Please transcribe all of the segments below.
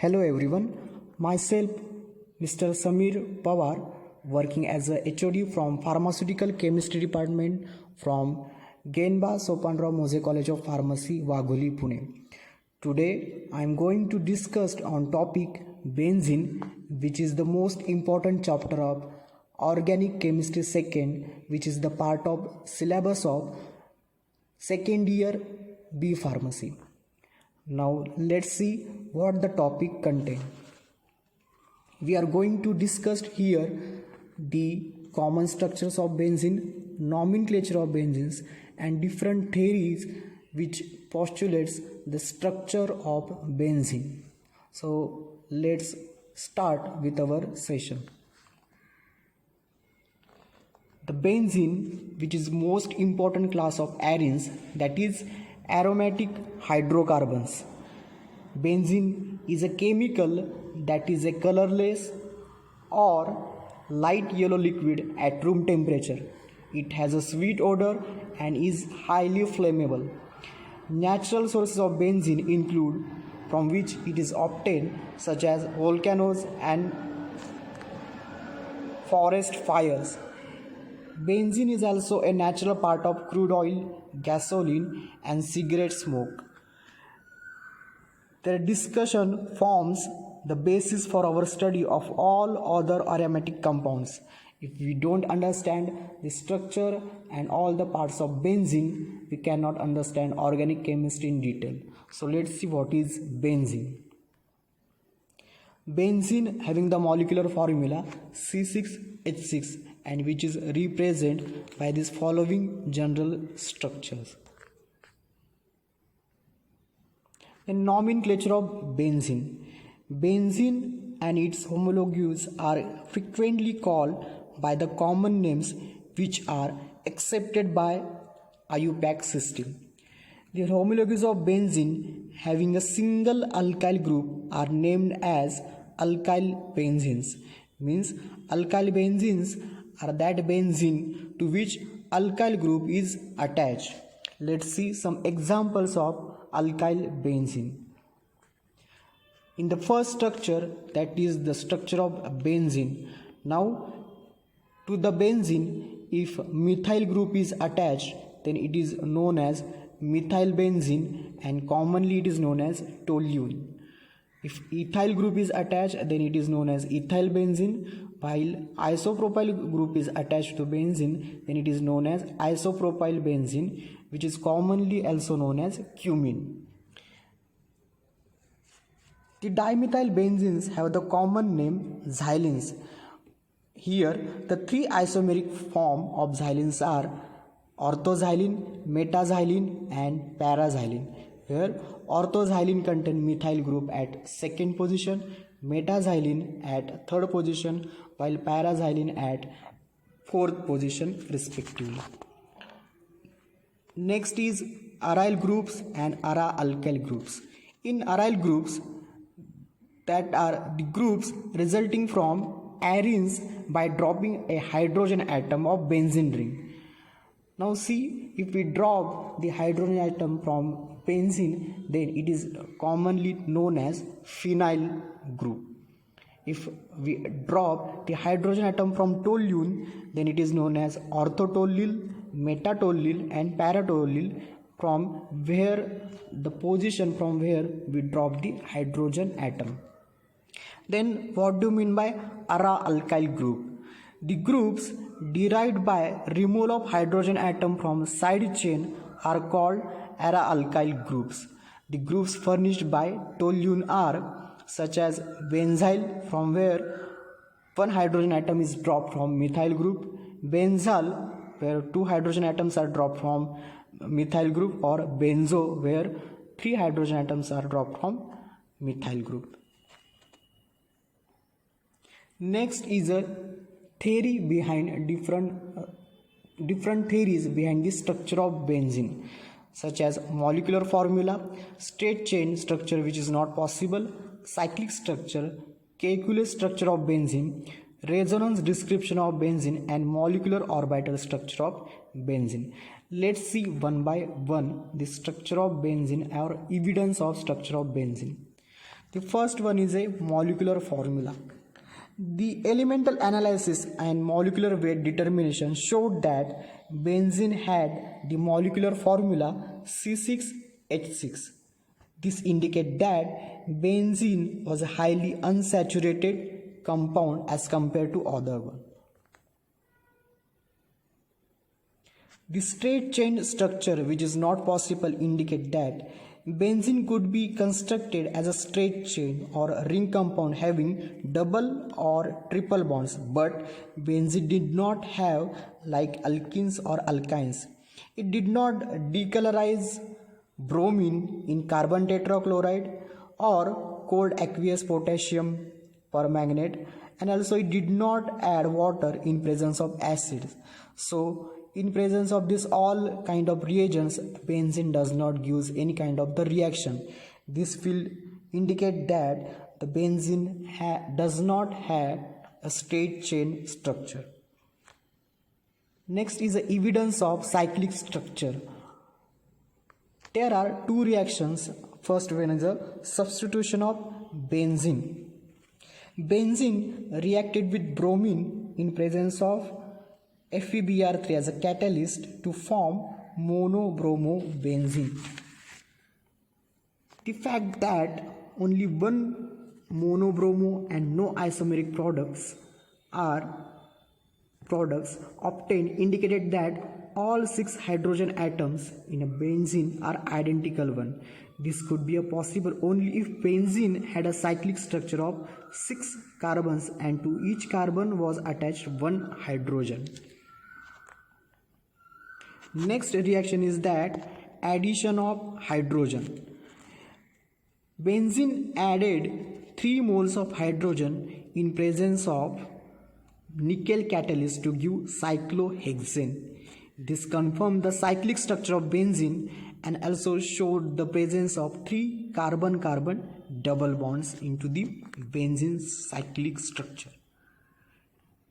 Hello everyone, myself Mr. Samir Pawar, working as a HOD from Pharmaceutical Chemistry Department from Genba Sopanrao Mose College of Pharmacy, Wagholi, Pune. Today I am going to discuss on topic benzene, which is the most important chapter of organic chemistry second, which is the part of syllabus of second year B Pharmacy. Now let's see what the topic contains. We are going to discuss here the common structures of benzene, nomenclature of benzenes, and different theories which postulates the structure of benzene. So let's start with our session. The benzene, which is most important class of arenes, that is aromatic hydrocarbons. Benzene is a chemical that is a colorless or light yellow liquid at room temperature. It has a sweet odor and is highly flammable. Natural sources of benzene include from which it is obtained, such as volcanoes and forest fires. Benzene is also a natural part of crude oil, gasoline, and cigarette smoke. Their discussion forms the basis for our study of all other aromatic compounds. If we don't understand the structure and all the parts of benzene, we cannot understand organic chemistry in detail. So let's see what is benzene. Benzene having the molecular formula C6H6 and which is represented by these following general structures. The nomenclature of benzene. Benzene and its homologues are frequently called by the common names which are accepted by IUPAC system. The homologues of benzene having a single alkyl group are named as alkyl benzenes. Means alkyl benzenes are that benzene to which alkyl group is attached. Let's see some examples of alkyl benzene. In the first structure, that is the structure of benzene. Now to the benzene, if methyl group is attached, then it is known as methyl benzene and commonly it is known as toluene. If ethyl group is attached, then it is known as ethyl benzene, while isopropyl group is attached to benzene, then it is known as isopropyl benzene, which is commonly also known as cumene. The dimethyl benzenes have the common name xylenes. Here, the three isomeric form of xylenes are orthoxylene, metaxylene, and paraxylene. Here, orthoxylene contain methyl group at second position, metaxylene at third position, while paraxylene at fourth position respectively. Next is aryl groups and ara-alkyl groups. In aryl groups, that are the groups resulting from arenes by dropping a hydrogen atom of benzene ring. Now see, if we drop the hydrogen atom from benzene, then it is commonly known as phenyl group. If we drop the hydrogen atom from toluene, then it is known as orthotoluene, metatoluene, and paratoluene, from where the position from where we drop the hydrogen atom. Then what do you mean by ara-alkyl group? The groups derived by removal of hydrogen atom from side chain are called ara-alkyl groups. The groups furnished by toluene are such as benzyl, from where one hydrogen atom is dropped from methyl group, benzal, where two hydrogen atoms are dropped from methyl group, or benzo, where three hydrogen atoms are dropped from methyl group. Next is a theory behind different theories behind the structure of benzene, such as molecular formula, straight chain structure which is not possible, cyclic structure, calculus structure of benzene, resonance description of benzene, and molecular orbital structure of benzene. Let's see one by one the structure of benzene or evidence of structure of benzene. The first one is a molecular formula. The elemental analysis and molecular weight determination showed that benzene had the molecular formula C6H6. This indicates that benzene was a highly unsaturated compound as compared to other one. The straight chain structure, which is not possible, indicate that benzene could be constructed as a straight chain or a ring compound having double or triple bonds, but benzene did not have like alkenes or alkynes. It did not decolorize bromine in carbon tetrachloride or cold aqueous potassium permanganate, and also it did not add water in presence of acids. So in presence of this all kind of reagents, benzene does not give any kind of the reaction. This will indicate that the benzene does not have a straight chain structure. Next is the evidence of cyclic structure. There are two reactions. First one is a substitution of benzene. Benzene reacted with bromine in presence of FeBr3 as a catalyst to form monobromobenzene. The fact that only one monobromo and no isomeric products obtained indicated that all 6 hydrogen atoms in a benzene are identical one. This could be possible only if benzene had a cyclic structure of 6 carbons and to each carbon was attached one hydrogen. Next reaction is that addition of hydrogen. Benzene added 3 moles of hydrogen in presence of nickel catalyst to give cyclohexane. This confirmed the cyclic structure of benzene and also showed the presence of 3 carbon-carbon double bonds into the benzene cyclic structure.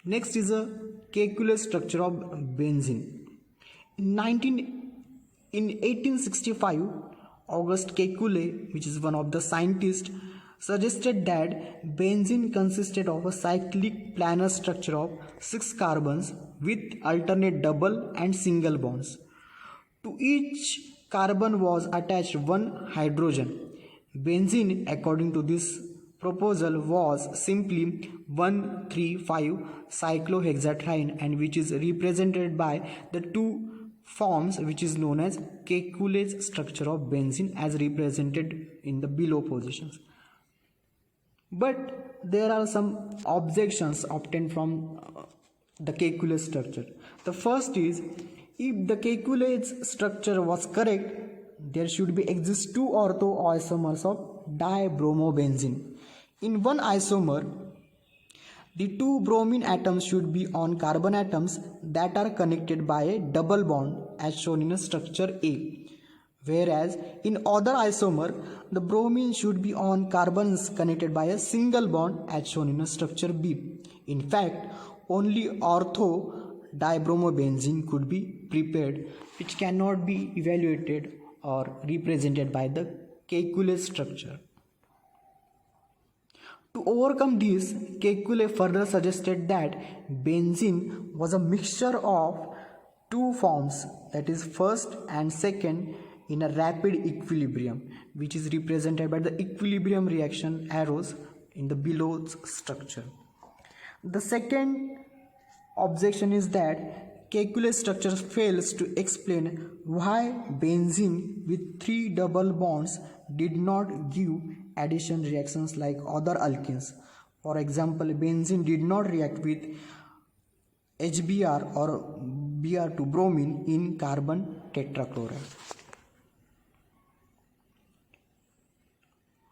Next is a Kekulé structure of benzene. In 1865, Auguste Kekulé, which is one of the scientists, suggested that benzene consisted of a cyclic planar structure of 6 carbons with alternate double and single bonds. To each carbon was attached one hydrogen. Benzene, according to this proposal, was simply 1,3,5-cyclohexatriene, and which is represented by the two forms which is known as Kekulé's structure of benzene as represented in the below positions. But there are some objections obtained from the Kekulé structure. The first is, if the Kekulé's structure was correct, there should be exist 2 orthoisomers of dibromobenzene. In one isomer, the 2 bromine atoms should be on carbon atoms that are connected by a double bond as shown in a structure A. Whereas in other isomer, the bromine should be on carbons connected by a single bond as shown in a structure B. In fact, only ortho dibromobenzene could be prepared, which cannot be evaluated or represented by the Kekulé structure. To overcome this, Kekulé further suggested that benzene was a mixture of 2 forms, that is first and second, in a rapid equilibrium, which is represented by the equilibrium reaction arrows in the below structure. The second objection is that Kekulé structure fails to explain why benzene with 3 double bonds did not give addition reactions like other alkenes. For example, benzene did not react with HBr or Br2 bromine in carbon tetrachloride.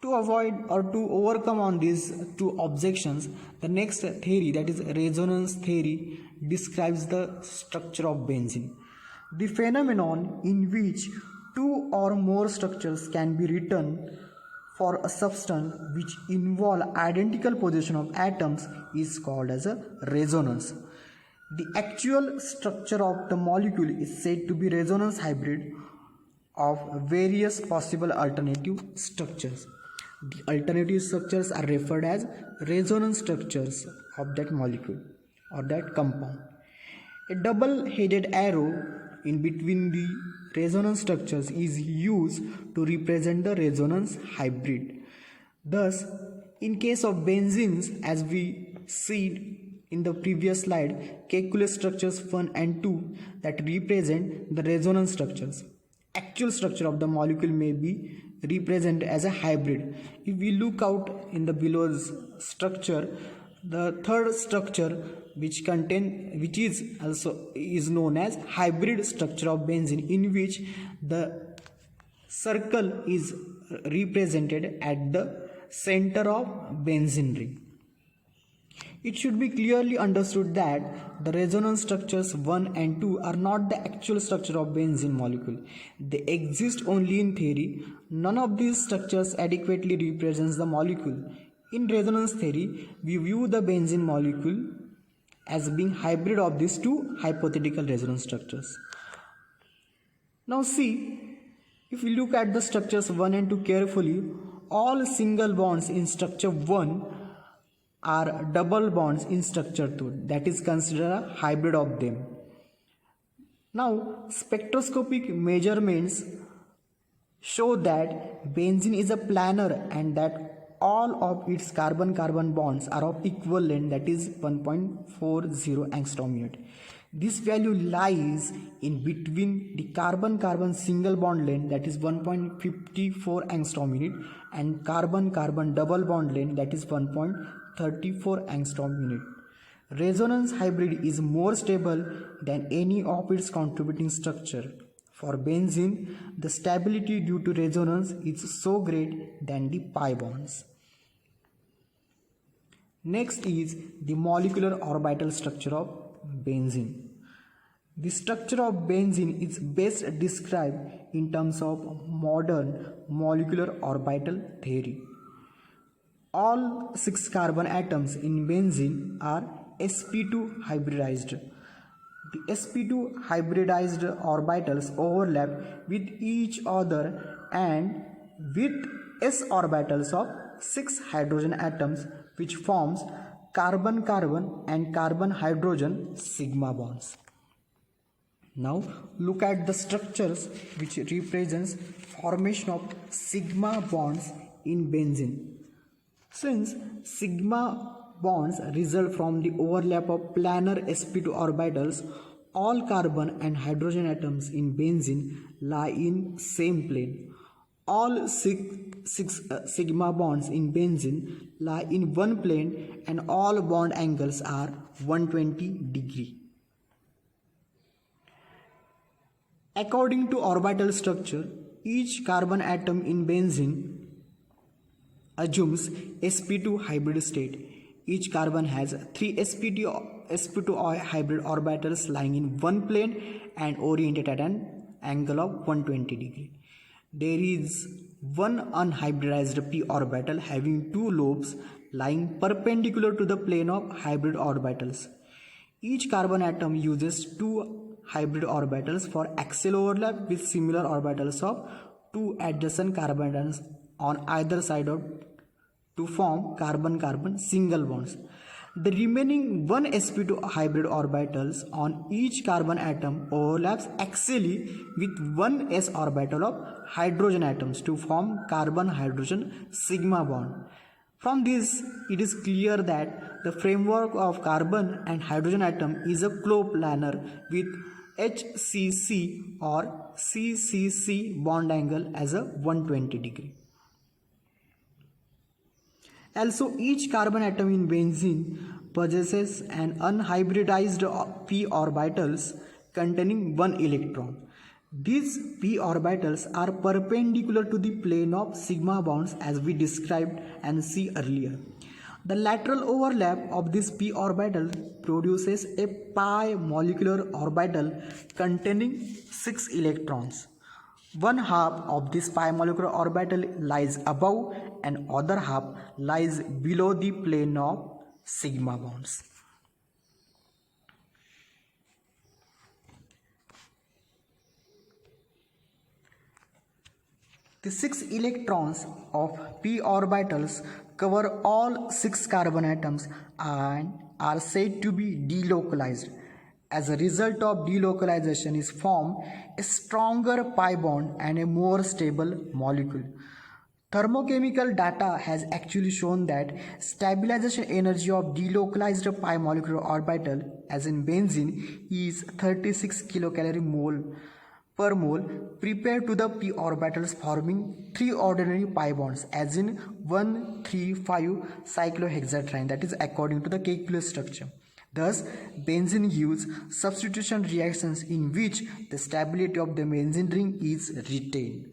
To avoid or to overcome on these 2 objections, the next theory, that is resonance theory, describes the structure of benzene. The phenomenon in which 2 or more structures can be written for a substance which involve identical position of atoms is called as a resonance. The actual structure of the molecule is said to be resonance hybrid of various possible alternative structures. The alternative structures are referred as resonance structures of that molecule or that compound. A double-headed arrow in between the resonance structures is used to represent the resonance hybrid. Thus, in case of benzenes, as we see in the previous slide, calculate structures 1 and 2 that represent the resonance structures. Actual structure of the molecule may be represented as a hybrid. If we look out in the below's structure, the third structure which is known as hybrid structure of benzene, in which the circle is represented at the center of benzene ring. It should be clearly understood that the resonance structures 1 and 2 are not the actual structure of benzene molecule. They exist only in theory. None of these structures adequately represents the molecule. In resonance theory, we view the benzene molecule as being hybrid of these two hypothetical resonance structures. Now see, if we look at the structures 1 and 2 carefully, all single bonds in structure 1 are double bonds in structure 2, that is considered a hybrid of them. Now spectroscopic measurements show that benzene is a planar and that all of its carbon-carbon bonds are of equal length, that is 1.40 angstrom unit. This value lies in between the carbon-carbon single bond length, that is 1.54 angstrom unit, and carbon-carbon double bond length, that is 1.34 angstrom unit. Resonance hybrid is more stable than any of its contributing structure. For benzene, the stability due to resonance is so great than the pi bonds. Next is the molecular orbital structure of benzene. The structure of benzene is best described in terms of modern molecular orbital theory. All 6 carbon atoms in benzene are sp2 hybridized. The sp2 hybridized orbitals overlap with each other and with s orbitals of 6 hydrogen atoms, which forms carbon-carbon and carbon-hydrogen sigma bonds. Now look at the structures which represents formation of sigma bonds in benzene. Since sigma bonds result from the overlap of planar sp2 orbitals, all carbon and hydrogen atoms in benzene lie in same plane. All six sigma bonds in benzene lie in one plane and all bond angles are 120 degree. According to orbital structure, each carbon atom in benzene assumes sp2 hybrid state. Each carbon has 3 sp2 hybrid orbitals lying in one plane and oriented at an angle of 120 degree. There is one unhybridized p orbital having 2 lobes lying perpendicular to the plane of hybrid orbitals. Each carbon atom uses 2 hybrid orbitals for axial overlap with similar orbitals of 2 adjacent carbon atoms on either side of to form carbon-carbon single bonds. The remaining 1 sp2 hybrid orbitals on each carbon atom overlaps axially with 1 s orbital of hydrogen atoms to form carbon-hydrogen sigma bond. From this, it is clear that the framework of carbon and hydrogen atom is a coplanar with HCC or CCC bond angle as a 120 degree. Also, each carbon atom in benzene possesses an unhybridized p orbitals containing 1 electron. These p orbitals are perpendicular to the plane of sigma bonds as we described and see earlier. The lateral overlap of this p orbital produces a pi molecular orbital containing 6 electrons. One half of this pi molecular orbital lies above and other half lies below the plane of sigma bonds. The 6 electrons of p orbitals cover all 6 carbon atoms and are said to be delocalized. As a result of delocalization is formed a stronger pi bond and a more stable molecule. Thermochemical data has actually shown that stabilization energy of delocalized pi molecular orbital as in benzene is 36 kilocalorie mole per mole compared to the p orbitals forming 3 ordinary pi bonds as in 1,3,5 cyclohexatriene, that is according to the Kekulé structure. Thus, benzene gives substitution reactions in which the stability of the benzene ring is retained.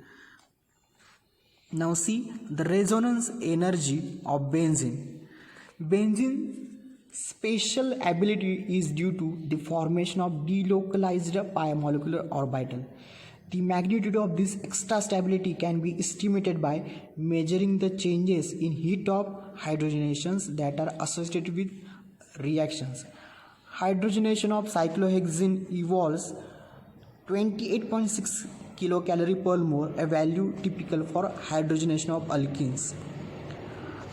Now see the resonance energy of benzene. Benzene's special ability is due to the formation of delocalized pi molecular orbital. The magnitude of this extra stability can be estimated by measuring the changes in heat of hydrogenations that are associated with reactions. Hydrogenation of cyclohexene evolves 28.6 kilocalorie per mole, a value typical for hydrogenation of alkenes.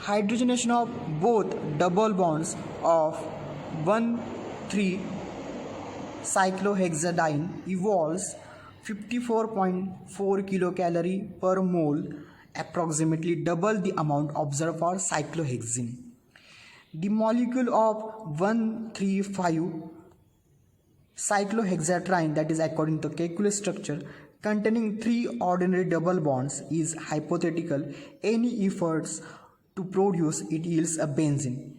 Hydrogenation of both double bonds of 1,3 cyclohexadiene evolves 54.4 kilocalorie per mole, approximately double the amount observed for cyclohexene. The molecule of 1,3,5 cyclohexatriene, that is according to Kekulé structure, containing 3 ordinary double bonds is hypothetical. Any efforts to produce it yields a benzene.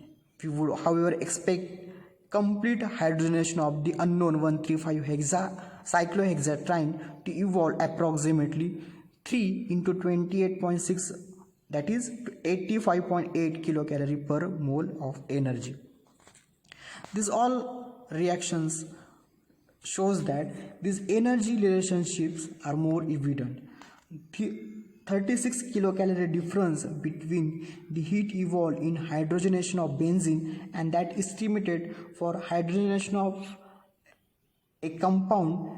We would however expect complete hydrogenation of the unknown 1,3,5 cyclohexatriene to evolve approximately 3 into 28.6, that is 85.8 kilocalorie per mole of energy. These all reactions shows that these energy relationships are more evident. The 36 kilocalorie difference between the heat evolved in hydrogenation of benzene and that estimated for hydrogenation of a compound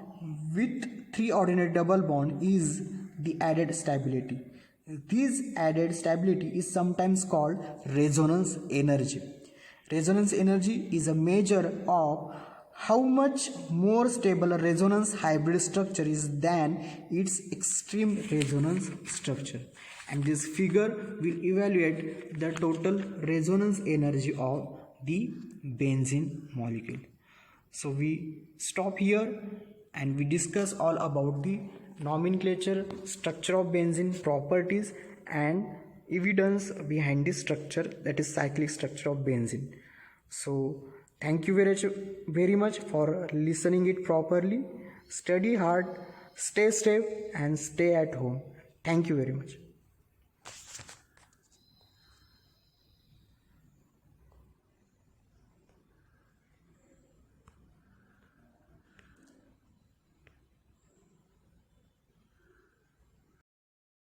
with 3 ordinary double bond is the added stability. This added stability is sometimes called resonance energy. Resonance energy is a measure of how much more stable a resonance hybrid structure is than its extreme resonance structure, and this figure will evaluate the total resonance energy of the benzene molecule. So we stop here and we discuss all about the nomenclature, structure of benzene, properties and evidence behind this structure, that is cyclic structure of benzene. So thank you very much for listening it properly. Study hard, stay safe and stay at home. Thank you very much.